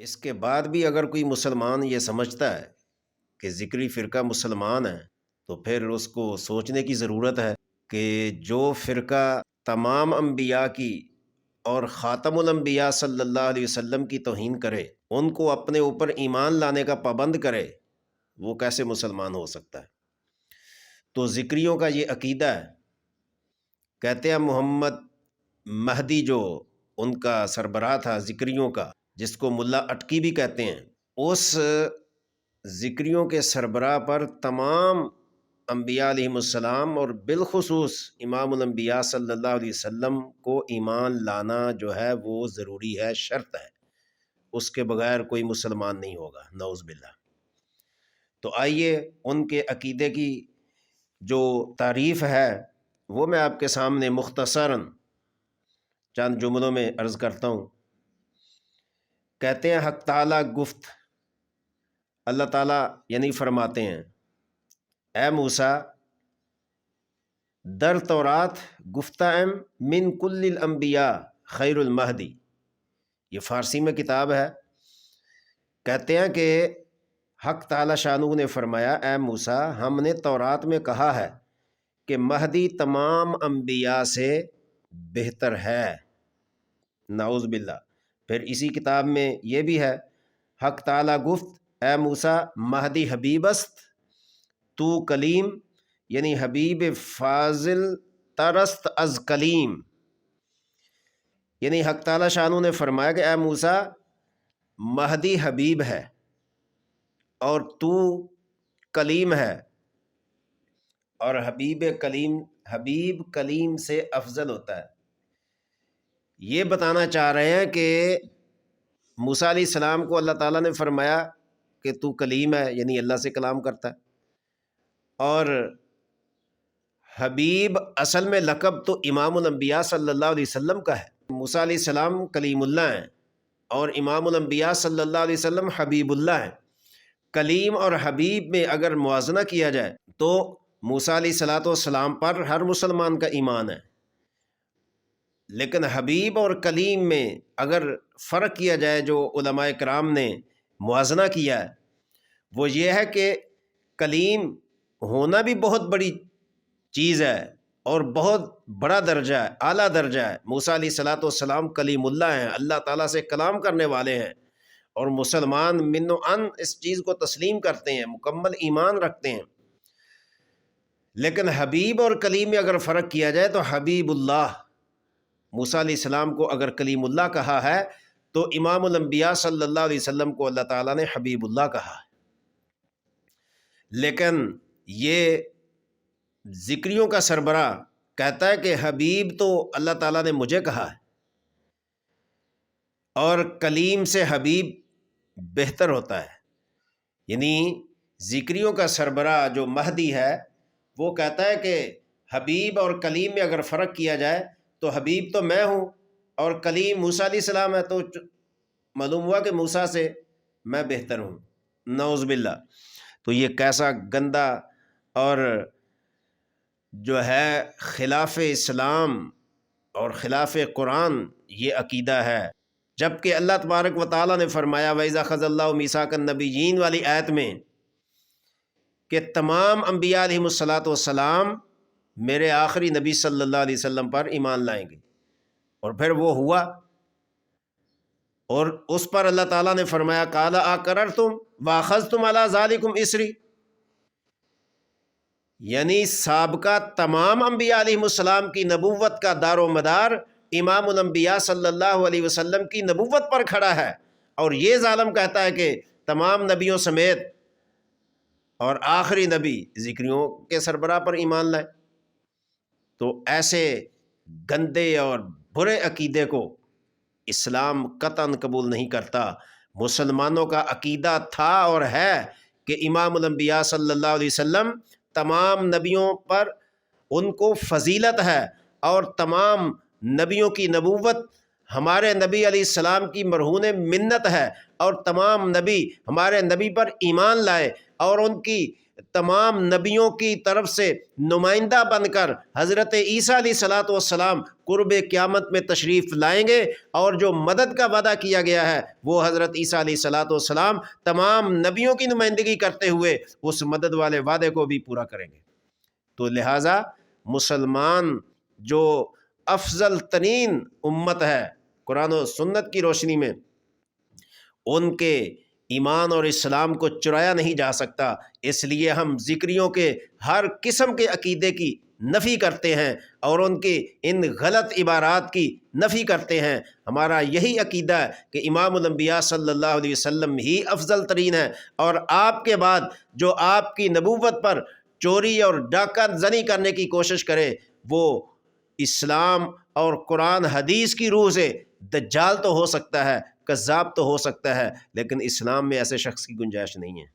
اس کے بعد بھی اگر کوئی مسلمان یہ سمجھتا ہے کہ ذکری فرقہ مسلمان ہے تو پھر اس کو سوچنے کی ضرورت ہے کہ جو فرقہ تمام انبیاء کی اور خاتم الانبیاء صلی اللہ علیہ وسلم کی توہین کرے، ان کو اپنے اوپر ایمان لانے کا پابند کرے، وہ کیسے مسلمان ہو سکتا ہے؟ تو ذکریوں کا یہ عقیدہ ہے۔ کہتے ہیں محمد مہدی جو ان کا سربراہ تھا ذکریوں کا، جس کو ملا اٹکی بھی کہتے ہیں، اس ذکریوں کے سربراہ پر تمام انبیاء علیہ السلام اور بالخصوص امام الانبیاء صلی اللہ علیہ وسلم کو ایمان لانا جو ہے وہ ضروری ہے، شرط ہے، اس کے بغیر کوئی مسلمان نہیں ہوگا، نعوذ باللہ۔ تو آئیے ان کے عقیدے کی جو تعریف ہے وہ میں آپ کے سامنے مختصراً چند جملوں میں عرض کرتا ہوں۔ کہتے ہیں حق تعالیٰ گفت، اللہ تعالیٰ یعنی فرماتے ہیں اے موسیٰ در تورات گفتہ ام من کل الانبیاء خیر المہدی، یہ فارسی میں کتاب ہے۔ کہتے ہیں کہ حق تعالیٰ شانہ نے فرمایا اے موسیٰ ہم نے تورات میں کہا ہے کہ مہدی تمام انبیاء سے بہتر ہے، نعوذ باللہ۔ پھر اسی کتاب میں یہ بھی ہے، حق تعالیٰ گفت اے موسیٰ مہدی حبیب است تو کلیم، یعنی حبیب فاضل ترست از کلیم، یعنی حق تعالیٰ شانہ نے فرمایا کہ اے موسیٰ مہدی حبیب ہے اور تو کلیم ہے، اور حبیب کلیم سے افضل ہوتا ہے۔ یہ بتانا چاہ رہے ہیں کہ موسیٰ علیہ السلام کو اللہ تعالیٰ نے فرمایا کہ تو کلیم ہے، یعنی اللہ سے کلام کرتا ہے، اور حبیب اصل میں لقب تو امام الانبیاء صلی اللہ علیہ وسلم کا ہے۔ موسیٰ علیہ السلام کلیم اللہ ہیں اور امام الانبیاء صلی اللہ علیہ وسلم حبیب اللہ ہیں۔ کلیم اور حبیب میں اگر موازنہ کیا جائے تو موسیٰ علیہ السلام پر ہر مسلمان کا ایمان ہے، لیکن حبیب اور کلیم میں اگر فرق کیا جائے جو علماء کرام نے موازنہ کیا ہے وہ یہ ہے کہ کلیم ہونا بھی بہت بڑی چیز ہے اور بہت بڑا درجہ ہے، اعلیٰ درجہ ہے۔ موسیٰ علیہ السلام کلیم اللہ ہیں، اللہ تعالیٰ سے کلام کرنے والے ہیں، اور مسلمان من و ان اس چیز کو تسلیم کرتے ہیں، مکمل ایمان رکھتے ہیں۔ لیکن حبیب اور کلیم میں اگر فرق کیا جائے تو حبیب اللہ، موسیٰ علیہ السلام کو اگر کلیم اللہ کہا ہے تو امام الانبیاء صلی اللہ علیہ وسلم کو اللہ تعالیٰ نے حبیب اللہ کہا ہے۔ لیکن یہ ذکریوں کا سربراہ کہتا ہے کہ حبیب تو اللہ تعالیٰ نے مجھے کہا ہے اور کلیم سے حبیب بہتر ہوتا ہے، یعنی ذکریوں کا سربراہ جو مہدی ہے وہ کہتا ہے کہ حبیب اور کلیم میں اگر فرق کیا جائے تو حبیب تو میں ہوں اور کلیم موسیٰ علیہ السلام ہے، تو معلوم ہوا کہ موسیٰ سے میں بہتر ہوں، نعوذ باللہ۔ تو یہ کیسا گندا اور جو ہے خلاف اسلام اور خلاف قرآن یہ عقیدہ ہے، جبکہ اللہ تبارک و تعالیٰ نے فرمایا وَإِذَا أَخَذَ اللَّهُ مِيثَاقَ النَّبِيِّينَ والی آیت میں کہ تمام انبیاء علیہم السلام میرے آخری نبی صلی اللہ علیہ وسلم پر ایمان لائیں گے، اور پھر وہ ہوا، اور اس پر اللہ تعالیٰ نے فرمایا قَالَ أَقْرَرْتُمْ وَأَخَذْتُمْ عَلَىٰ ذَلِكُمْ إِصْرِي، یعنی سابقہ تمام انبیاء علیہم السلام کی نبوت کا دار و مدار امام الانبیاء صلی اللہ علیہ وسلم کی نبوت پر کھڑا ہے، اور یہ ظالم کہتا ہے کہ تمام نبیوں سمیت اور آخری نبی ذکریوں کے سربراہ پر ایمان لائے۔ تو ایسے گندے اور برے عقیدے کو اسلام قطعاً قبول نہیں کرتا۔ مسلمانوں کا عقیدہ تھا اور ہے کہ امام الانبیاء صلی اللہ علیہ وسلم تمام نبیوں پر ان کو فضیلت ہے، اور تمام نبیوں کی نبوت ہمارے نبی علیہ السلام کی مرہون منت ہے، اور تمام نبی ہمارے نبی پر ایمان لائے اور ان کی تمام نبیوں کی طرف سے نمائندہ بن کر حضرت عیسیٰ علیہ الصلاۃ والسلام قرب قیامت میں تشریف لائیں گے، اور جو مدد کا وعدہ کیا گیا ہے وہ حضرت عیسیٰ علیہ الصلاۃ والسلام تمام نبیوں کی نمائندگی کرتے ہوئے اس مدد والے وعدے کو بھی پورا کریں گے۔ تو لہٰذا مسلمان جو افضل ترین امت ہے قرآن و سنت کی روشنی میں، ان کے ایمان اور اسلام کو چرایا نہیں جا سکتا۔ اس لیے ہم ذکریوں کے ہر قسم کے عقیدے کی نفی کرتے ہیں اور ان کی ان غلط عبارات کی نفی کرتے ہیں۔ ہمارا یہی عقیدہ ہے کہ امام الانبیاء صلی اللہ علیہ وسلم ہی افضل ترین ہے، اور آپ کے بعد جو آپ کی نبوت پر چوری اور ڈاکہ زنی کرنے کی کوشش کرے وہ اسلام اور قرآن حدیث کی روح سے دجال تو ہو سکتا ہے، کذاب تو ہو سکتا ہے، لیکن اسلام میں ایسے شخص کی گنجائش نہیں ہے۔